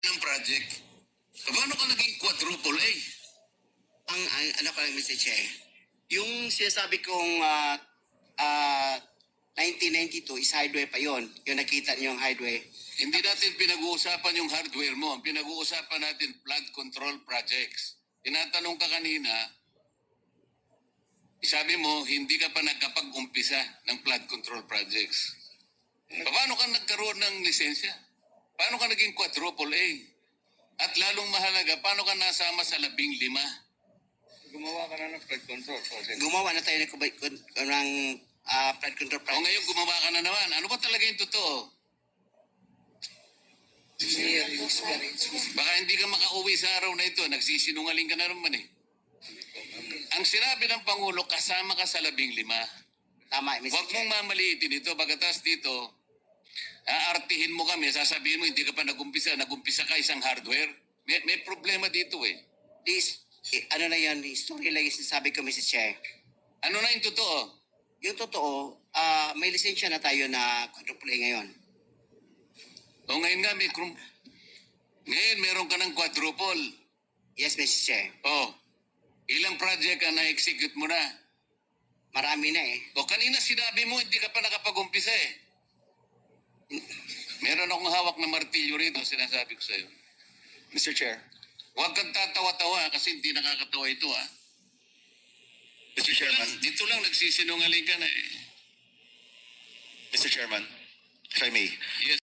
ng project. Paano ka naging quadruple A? Ang ano ko lang, Mr. Che, yung sinasabi kong 1992 is highway pa yon. Yung nakita niyo yung highway. Hindi natin pinag-uusapan yung hardware mo. Ang pinag-uusapan natin, flood control projects. Tinatanong ka kanina, sabi mo, hindi ka pa nagkapag-umpisa ng flood control projects. Paano ka nagkaroon ng lisensya? Paano ka naging quadruple A? At lalong mahalaga, paano ka nasama sa 15? Gumawa ka na ng flood control project. Gumawa na tayo ng flood control O project. ngayon gumawa ka na naman. Ano ba talaga yung totoo? Baka hindi ka makauwi sa araw na ito. Nagsisinungaling ka na naman eh. Ang sinabi ng Pangulo, kasama ka sa 15. Tama, Mr. Huwag Che. mong mamaliitin ito. Pagkatas dito, aartihin mo kami. Sasabihin mo, hindi ka pa nagumpisa. Nagumpisa ka isang hardware. May problema dito eh. This, ano na yan, story lang yung sinasabi ko, Mr. Che. Ano na yung totoo? Yung totoo, may lisensya na tayo na quadruple A ngayon. O ngayon nga, ngayon meron ka ng quadruple. Yes, Mr. Che. O, ilang project ang na-execute mo na? Marami na eh. O kanina sinabi mo, hindi ka pa nakapag-umpisa eh. Meron akong hawak na martilyo rito, sinasabi ko sa'yo. Mr. Chair. Huwag kang tatawa-tawa kasi hindi nakakatawa ito ah. Mr. Chairman. Dito lang nagsisinungaling ka na eh. Mr. Chairman, if I may. Yes.